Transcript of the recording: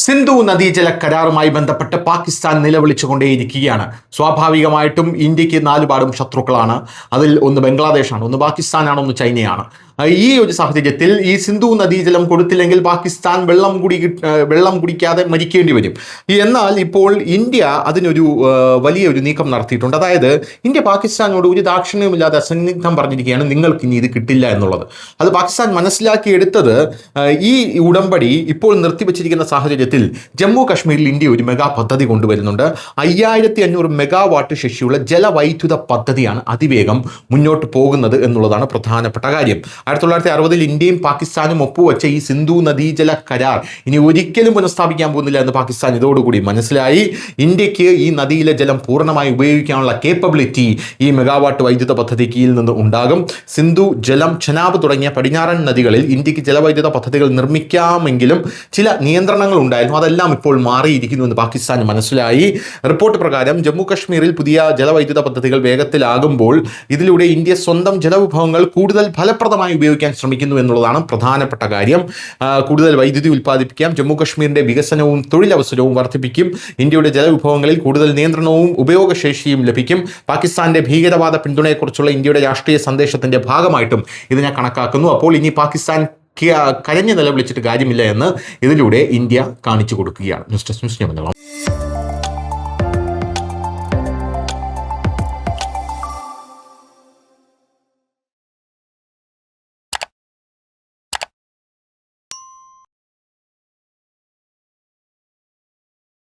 സിന്ധു നദീജല കരാറുമായി ബന്ധപ്പെട്ട് പാകിസ്ഥാൻ നിലവിളിച്ചുകൊണ്ടേയിരിക്കുകയാണ്. സ്വാഭാവികമായിട്ടും ഇന്ത്യക്ക് നാലുപാടും ശത്രുക്കളാണ്. അതിൽ ഒന്ന് ബംഗ്ലാദേശാണ്, ഒന്ന് പാകിസ്ഥാനാണ്, ഒന്ന് ചൈനയാണ്. ഈ ഒരു സാഹചര്യത്തിൽ ഈ സിന്ധു നദീജലം കൊടുത്തില്ലെങ്കിൽ പാകിസ്ഥാൻ വെള്ളം കുടിക്കാതെ മരിക്കേണ്ടി വരും. എന്നാൽ ഇപ്പോൾ ഇന്ത്യ അതിനൊരു വലിയൊരു നീക്കം നടത്തിയിട്ടുണ്ട്. അതായത് ഇന്ത്യ പാകിസ്ഥാനോട് ഒരു ദാക്ഷിണ്യവുമില്ലാതെ അസന്നിഗ്ധം പറഞ്ഞിരിക്കുകയാണ്, നിങ്ങൾക്ക് ഇനി ഇത് കിട്ടില്ല എന്നുള്ളത്. അത് പാകിസ്ഥാൻ മനസ്സിലാക്കിയെടുത്തത് ഈ ഉടമ്പടി ഇപ്പോൾ നിർത്തിവെച്ചിരിക്കുന്ന സാഹചര്യത്തിൽ ജമ്മു കാശ്മീരിൽ ഇന്ത്യ ഒരു മെഗാ പദ്ധതി കൊണ്ടുവരുന്നുണ്ട്. 5500 മെഗാവാട്ട് ശേഷിയുള്ള ജലവൈദ്യുത പദ്ധതിയാണ് അതിവേഗം മുന്നോട്ട് പോകുന്നത് എന്നുള്ളതാണ് പ്രധാനപ്പെട്ട കാര്യം. 1960-ൽ ഇന്ത്യയും പാകിസ്ഥാനും ഒപ്പുവെച്ച ഈ സിന്ധു നദീജല കരാർ ഇനി ഒരിക്കലും പുനഃസ്ഥാപിക്കാൻ പോകുന്നില്ല എന്ന് പാകിസ്ഥാൻ ഇതോടുകൂടി മനസ്സിലായി. ഇന്ത്യക്ക് ഈ നദിയിലെ ജലം പൂർണ്ണമായി ഉപയോഗിക്കാനുള്ള കേപ്പബിലിറ്റി ഈ മെഗാവാട്ട് വൈദ്യുത പദ്ധതി കീഴിൽ നിന്ന് ഉണ്ടാകും. സിന്ധു, ജലം, ചെനാബ് തുടങ്ങിയ പടിഞ്ഞാറൻ നദികളിൽ ഇന്ത്യക്ക് ജലവൈദ്യുത പദ്ധതികൾ നിർമ്മിക്കാമെങ്കിലും ചില നിയന്ത്രണങ്ങൾ ഉണ്ടായിരുന്നു. അതെല്ലാം ഇപ്പോൾ മാറിയിരിക്കുന്നു എന്ന് പാകിസ്ഥാൻ മനസ്സിലായി. റിപ്പോർട്ട് പ്രകാരം ജമ്മു കാശ്മീരിൽ പുതിയ ജലവൈദ്യുത പദ്ധതികൾ വേഗത്തിലാകുമ്പോൾ ഇതിലൂടെ ഇന്ത്യ സ്വന്തം ജലവിഭവങ്ങൾ കൂടുതൽ ഫലപ്രദമായി ഉപയോഗിക്കാൻ ശ്രമിക്കുന്നു എന്നുള്ളതാണ് പ്രധാനപ്പെട്ട കാര്യം. കൂടുതൽ വൈദ്യുതി ഉൽപ്പാദിപ്പിക്കാം, ജമ്മു കാശ്മീരിന്റെ വികസനവും തൊഴിലവസരവും വർദ്ധിപ്പിക്കും, ഇന്ത്യയുടെ ജലവിഭവങ്ങളിൽ കൂടുതൽ നിയന്ത്രണവും ഉപയോഗശേഷിയും ലഭിക്കും. പാകിസ്ഥാന്റെ ഭീകരവാദ പിന്തുണയെക്കുറിച്ചുള്ള ഇന്ത്യയുടെ രാഷ്ട്രീയ സന്ദേശത്തിന്റെ ഭാഗമായിട്ടും ഇതിനെ കണക്കാക്കുന്നു. അപ്പോൾ ഇനി പാകിസ്ഥാൻ കരഞ്ഞു നിലവിളിച്ചിട്ട് കാര്യമില്ല എന്ന് ഇതിലൂടെ ഇന്ത്യ കാണിച്ചു കൊടുക്കുകയാണ്. News desk news.